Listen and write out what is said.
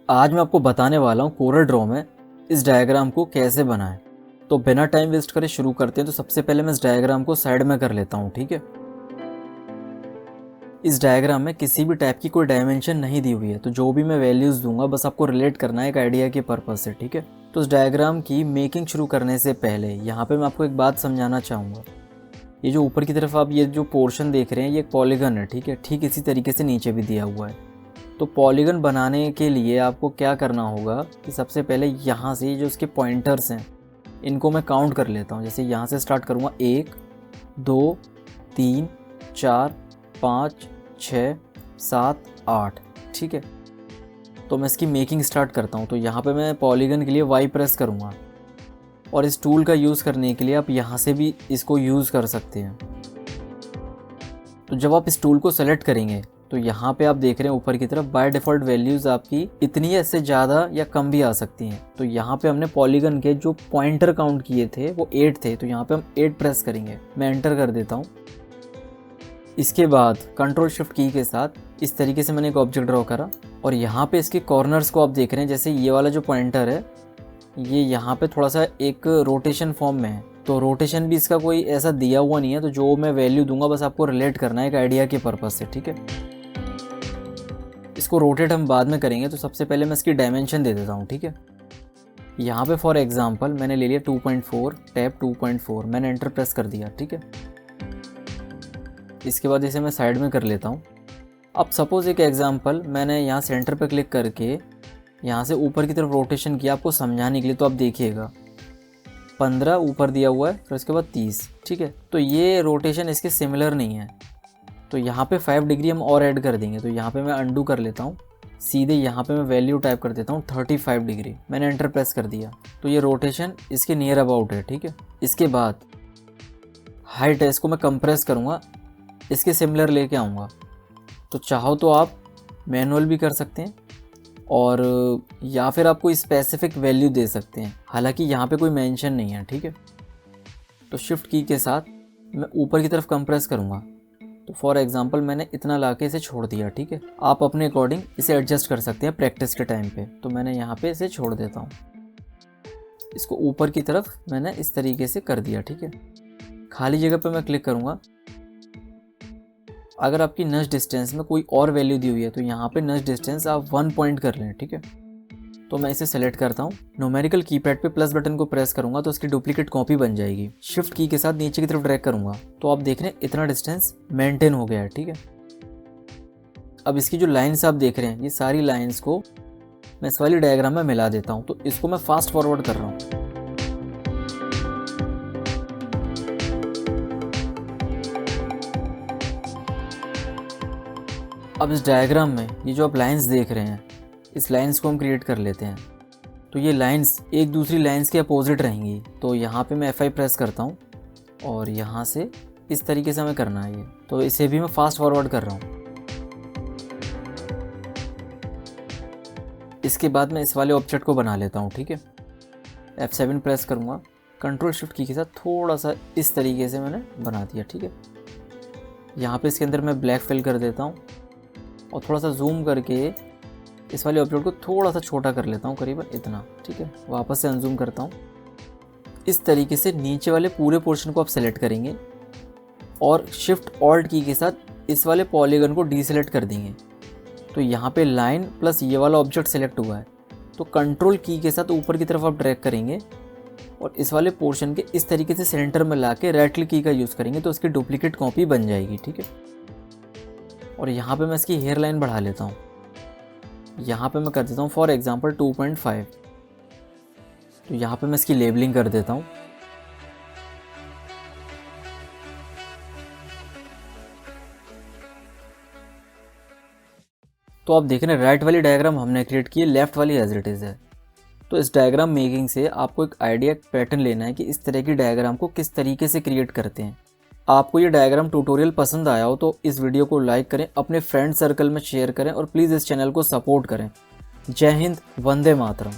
आज मैं आपको बताने वाला हूँ कोरल ड्रॉ में इस डायग्राम को कैसे बनाएं। तो बिना टाइम वेस्ट करे शुरू करते हैं। तो सबसे पहले मैं इस डायग्राम को साइड में कर लेता हूँ, ठीक है। इस डायग्राम में किसी भी टाइप की कोई डायमेंशन नहीं दी हुई है, तो जो भी मैं वैल्यूज़ दूंगा बस आपको रिलेट करना है एक आइडिया के पर्पज़ से, ठीक है। तो इस डायग्राम की मेकिंग शुरू करने से पहले यहाँ पे मैं आपको एक बात समझाना चाहूँगा। ये जो ऊपर की तरफ आप ये जो पोर्शन देख रहे हैं ये एक पॉलीगन है, ठीक है। ठीक इसी तरीके से नीचे भी दिया हुआ है। तो पॉलीगन बनाने के लिए आपको क्या करना होगा कि सबसे पहले यहाँ से जो इसके पॉइंटर्स हैं इनको मैं काउंट कर लेता हूँ। जैसे यहाँ से स्टार्ट करूँगा 1 2 3 4 5 6 7 8, ठीक है। तो मैं इसकी मेकिंग स्टार्ट करता हूँ। तो यहाँ पे मैं पॉलीगन के लिए वाई प्रेस करूँगा और इस टूल का यूज़ करने के लिए आप यहाँ से भी इसको यूज़ कर सकते हैं। तो जब आप इस टूल को सेलेक्ट करेंगे तो यहाँ पे आप देख रहे हैं ऊपर की तरफ बाय डिफ़ॉल्ट वैल्यूज़ आपकी इतनी है, इससे ज़्यादा या कम भी आ सकती हैं। तो यहाँ पे हमने पॉलीगन के जो पॉइंटर काउंट किए थे वो 8 थे, तो यहाँ पे हम 8 प्रेस करेंगे। मैं एंटर कर देता हूँ। इसके बाद कंट्रोल शिफ्ट की के साथ इस तरीके से मैंने एक ऑब्जेक्ट ड्रॉ करा और यहाँ पे इसके कॉर्नर्स को आप देख रहे हैं। जैसे ये वाला जो पॉइंटर है ये यहाँ पे थोड़ा सा एक रोटेशन फॉर्म में है, तो रोटेशन भी इसका कोई ऐसा दिया हुआ नहीं है। तो जो मैं वैल्यू दूंगा बस आपको रिलेट करना है एक आइडिया के पर्पज़ से, ठीक है। इसको रोटेट हम बाद में करेंगे। तो सबसे पहले मैं इसकी डायमेंशन दे देता हूँ, ठीक है। यहाँ पे फॉर एग्जांपल मैंने ले लिया 2.4 टैब 2.4, मैंने एंटर प्रेस कर दिया, ठीक है। इसके बाद इसे मैं साइड में कर लेता हूँ। अब सपोज़ एक एग्जांपल मैंने यहाँ सेंटर पे क्लिक करके यहाँ से ऊपर की तरफ रोटेशन किया आपको समझाने के लिए। तो आप देखिएगा 15 ऊपर दिया हुआ है, फिर उसके बाद 30, ठीक है। तो ये रोटेशन इसके सिमिलर नहीं है, तो यहाँ पे 5 डिग्री हम और ऐड कर देंगे। तो यहाँ पे मैं अंडू कर लेता हूँ, सीधे यहाँ पे मैं वैल्यू टाइप कर देता हूँ 35 डिग्री, मैंने एंटर प्रेस कर दिया। तो ये रोटेशन इसके नियर अबाउट है, ठीक है। इसके बाद हाइट है, इसको मैं कंप्रेस करूँगा, इसके सिमिलर लेके आऊँगा। तो चाहो तो आप मैनुअल भी कर सकते हैं और या फिर आप कोई स्पेसिफिक वैल्यू दे सकते हैं, हालांकि यहाँ पे कोई मेंशन नहीं है, ठीक है। तो शिफ्ट की के साथ मैं ऊपर की तरफ कंप्रेस करूँगा। तो फॉर एग्जांपल मैंने इतना ला के इसे छोड़ दिया, ठीक है। आप अपने अकॉर्डिंग इसे एडजस्ट कर सकते हैं प्रैक्टिस के टाइम पे। तो मैंने यहाँ पे इसे छोड़ देता हूँ। इसको ऊपर की तरफ मैंने इस तरीके से कर दिया, ठीक है। खाली जगह पे मैं क्लिक करूँगा। अगर आपकी नज डिस्टेंस में कोई और वैल्यू दी हुई है तो यहाँ पे नज डिस्टेंस आप 1 पॉइंट कर लें, ठीक है। तो मैं इसे सेलेक्ट करता हूँ। न्यूमेरिकल कीपैड पे प्लस बटन को प्रेस करूँगा तो इसकी डुप्लीकेट कॉपी बन जाएगी। शिफ्ट की के साथ नीचे की तरफ ड्रैग करूँगा तो आप देख रहे हैं इतना डिस्टेंस मेंटेन हो गया है, ठीक है। अब इसकी जो लाइन्स आप देख रहे हैं ये सारी लाइन्स को मैं इस वाली डायग्राम में मिला देता हूँ। तो इसको मैं फास्ट फॉरवर्ड कर रहा हूँ। अब इस डायग्राम में ये जो आप लाइंस देख रहे हैं इस लाइंस को हम क्रिएट कर लेते हैं। तो ये लाइंस एक दूसरी लाइंस के अपोजिट रहेंगी। तो यहाँ पे मैं F5 प्रेस करता हूँ और यहाँ से इस तरीके से हमें करना है ये। तो इसे भी मैं फास्ट फॉरवर्ड कर रहा हूँ। इसके बाद मैं इस वाले ऑब्जेक्ट को बना लेता हूँ, ठीक है। F7 प्रेस करूँगा, कंट्रोल शिफ्ट की के साथ थोड़ा सा इस तरीके से मैंने बना दिया, ठीक है। यहाँ पे इसके अंदर मैं ब्लैक फिल कर देता हूँ और थोड़ा सा जूम करके इस वाले ऑब्जेक्ट को थोड़ा सा छोटा कर लेता हूँ, करीबन इतना, ठीक है। वापस से अनजूम करता हूँ। इस तरीके से नीचे वाले पूरे पोर्शन को आप सेलेक्ट करेंगे और शिफ्ट ऑल्ट की के साथ इस वाले पॉलीगन को डीसेलेक्ट कर देंगे। तो यहाँ पे लाइन प्लस ये वाला ऑब्जेक्ट सेलेक्ट हुआ है। तो कंट्रोल की के साथ ऊपर की तरफ आप ड्रैग करेंगे और इस वाले पोर्शन के इस तरीके से सेंटर में ला के राइट क्लिक की का यूज़ करेंगे तो इसकी डुप्लीकेट कॉपी बन जाएगी, ठीक है। और यहाँ पे मैं इसकी हेयर लाइन बढ़ा लेता हूँ। यहाँ पे मैं कर देता हूँ फॉर एग्जांपल 2.5। तो यहाँ पे मैं इसकी लेबलिंग कर देता हूँ। तो आप देख रहे हैं राइट वाली डायग्राम हमने क्रिएट की है, लेफ्ट वाली एज इट इज़ है। तो इस डायग्राम मेकिंग से आपको एक आइडिया पैटर्न लेना है कि इस तरह की डायग्राम को किस तरीके से क्रिएट करते हैं। आपको ये डायग्राम ट्यूटोरियल पसंद आया हो तो इस वीडियो को लाइक करें, अपने फ्रेंड सर्कल में शेयर करें और प्लीज़ इस चैनल को सपोर्ट करें। जय हिंद, वंदे मातरम।